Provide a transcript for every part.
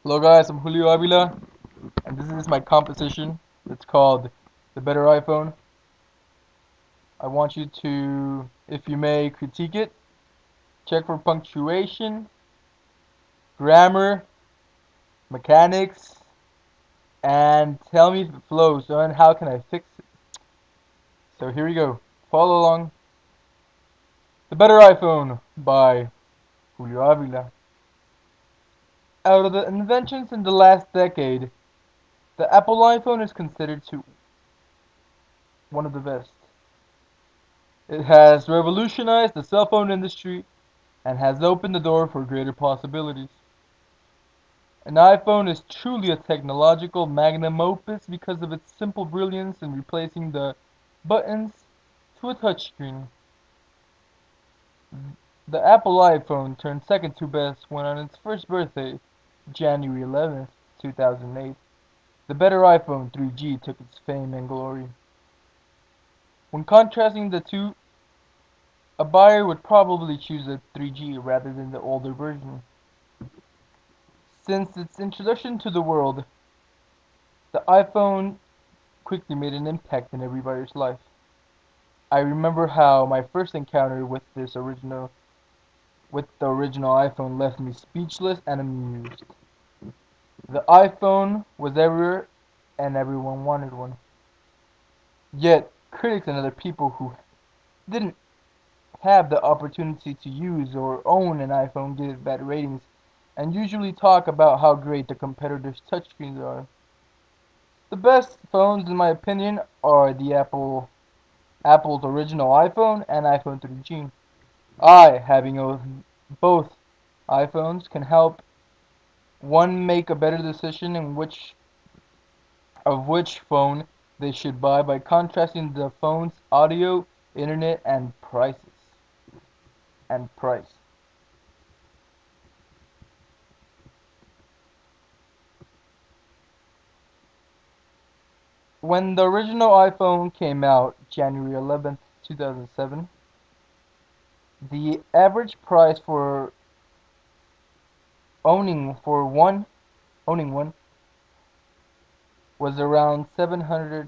Hello guys, I'm Julio Avila, and this is my composition. It's called The Better iPhone. I want you to, if you may, critique it, check for punctuation, grammar, mechanics, and tell me if it flows and how can I fix it. So here we go. Follow along. The Better iPhone by Julio Avila. Out of the inventions in the last decade, the Apple iPhone is considered to one of the best. It has revolutionized the cell phone industry and has opened the door for greater possibilities. An iPhone is truly a technological magnum opus because of its simple brilliance in replacing the buttons to a touchscreen. The Apple iPhone turned second to best when on its first birthday, January 11th, 2008, the better iPhone 3G took its fame and glory. When contrasting the two, a buyer would probably choose a 3G rather than the older version. Since its introduction to the world, the iPhone quickly made an impact in everybody's life. I remember how my first encounter with the original iPhone left me speechless and amused. The iPhone was everywhere and everyone wanted one. Yet critics and other people who didn't have the opportunity to use or own an iPhone give bad ratings and usually talk about how great the competitors' touchscreens are. The best phones in my opinion are the Apple's original iPhone and iPhone 3G. Having both iPhones can help one make a better decision in which phone they should buy by contrasting the phone's audio, internet, and price. When the original iPhone came out, January 11th, 2007, the average price for owning for one owning one was around $700.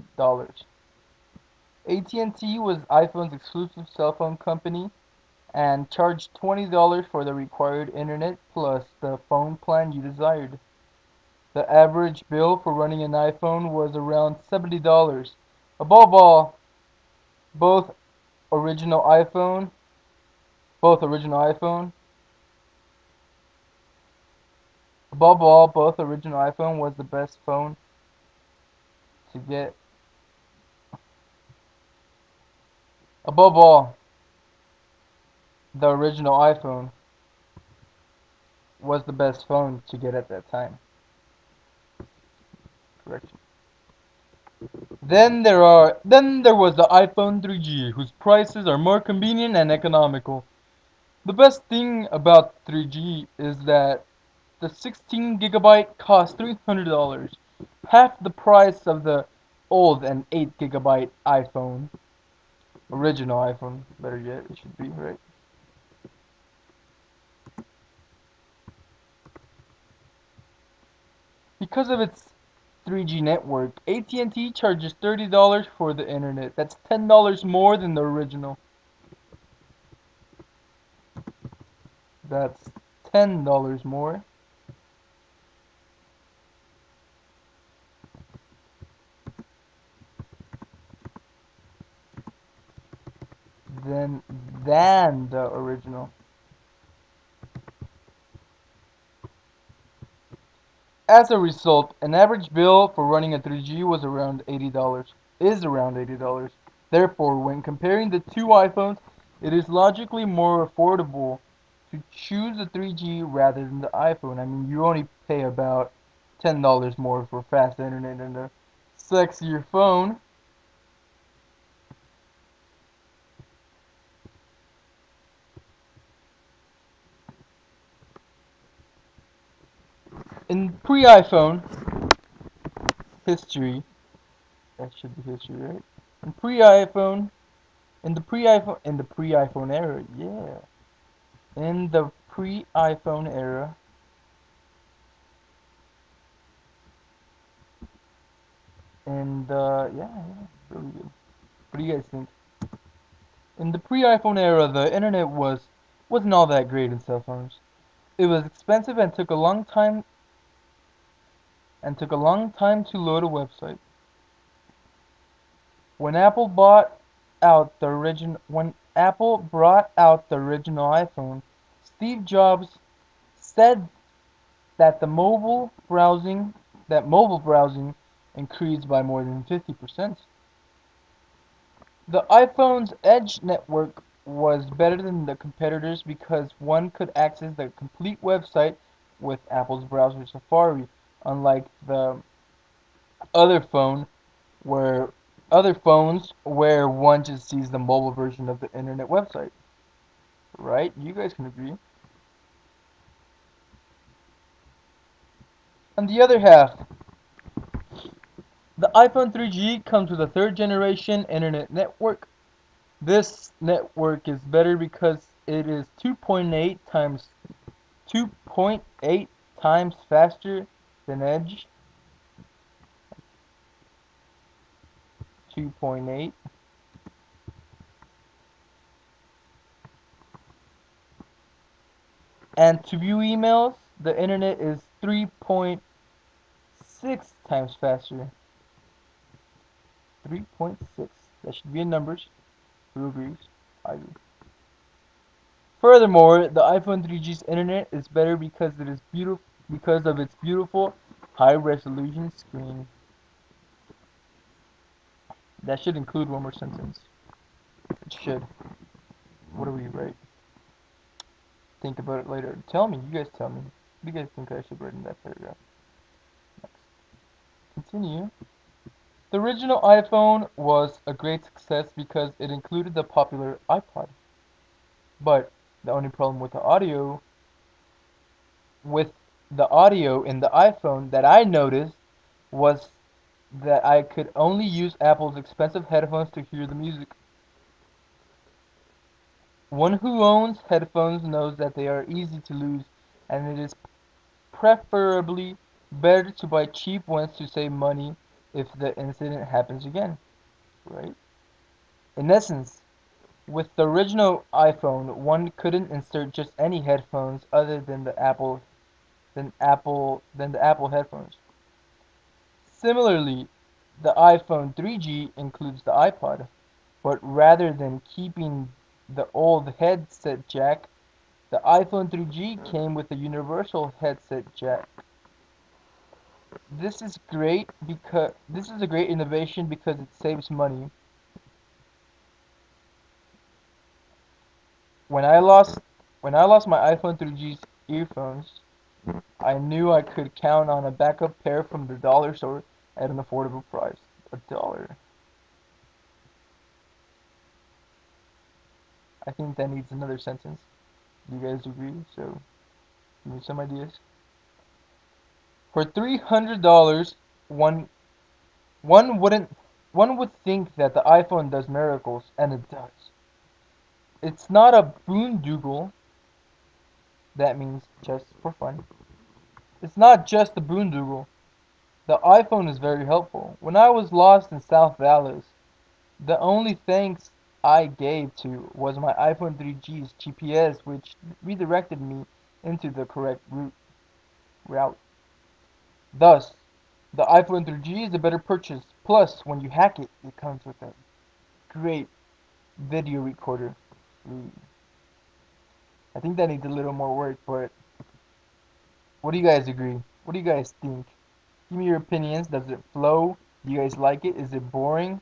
AT&T was iPhone's exclusive cell phone company and charged $20 for the required internet plus the phone plan you desired. The average bill for running an iPhone was around $70. Above all, both original iPhone, both original iPhone, both original iPhone was the best phone to get. Above all, the original iPhone was the best phone to get at that time. Correction. Then there was the iPhone 3G, whose prices are more convenient and economical. The best thing about 3G is that the 16 gigabyte costs $300, half the price of the old and 8 gigabyte iPhone. Original iPhone, better yet, it should be, right? Because of its 3G network, AT&T charges $30 for the internet. That's $10 more than the original. That's $10 more. Than than the original. As a result, an average bill for running a 3G was around $80. Is around $80. Therefore, when comparing the two iPhones, it is logically more affordable to choose the 3G rather than the iPhone. I mean, you only pay about $10 more for fast internet and a sexier phone. In pre-iPhone history, that should be history, right? In pre-iPhone, in the pre-iPhone era, yeah. In the pre-iPhone era, And yeah, really good. What do you guys think? In the pre-iPhone era, the internet wasn't all that great in cell phones. It was expensive and took a long time to load a website. When Apple brought out the original iPhone, Steve Jobs said that mobile browsing increased by more than 50%. The iPhone's Edge network was better than the competitors because one could access the complete website with Apple's browser Safari, unlike the other phone where other phones where one just sees the mobile version of the internet website. Right? You guys can agree. On the other half, the iPhone 3G comes with a third generation internet network. This network is better because it is 2.8 times faster than Edge. 2.8. And to view emails, the internet is 3.6 times faster. 3.6. That should be in numbers. Who agrees? I agree. Furthermore, the iPhone 3G's internet is better because of its beautiful high-resolution screen. That should include one more sentence. It should. What do we write? Think about it later. Tell me. You guys tell me. What do you guys think I should write in that paragraph? Next. Continue. The original iPhone was a great success because it included the popular iPod. But the only problem with the audio in the iPhone that I noticed was that I could only use Apple's expensive headphones to hear the music. One who owns headphones knows that they are easy to lose, and it is preferably better to buy cheap ones to save money if the incident happens again, right? In essence, with the original iPhone, one couldn't insert just any headphones other than the Apple headphones. Similarly, the iPhone 3G includes the iPod, but rather than keeping the old headset jack, the iPhone 3G came with a universal headset jack. This is a great innovation because it saves money. When I lost when I lost my iPhone 3G's earphones, I knew I could count on a backup pair from the dollar store at an affordable price. $1. I think that needs another sentence. Do you guys agree? So, give me some ideas. For $300, one one wouldn't one would think that the iPhone does miracles, and it does. It's not a boondoggle. That means just for fun. It's not just a boondoggle. The iPhone is very helpful. When I was lost in South Dallas, the only thanks I gave to was my iPhone 3G's GPS, which redirected me into the correct route. Thus, the iPhone 3G is a better purchase. Plus, when you hack it, it comes with a great video recorder. I think that needs a little more work, but what do you guys agree? What do you guys think? Give me your opinions. Does it flow? Do you guys like it? Is it boring?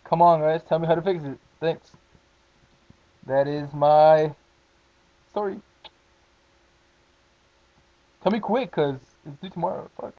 Come on, guys. Tell me how to fix it. Thanks. That is my story. Tell me quick, cause it's due tomorrow. Fuck.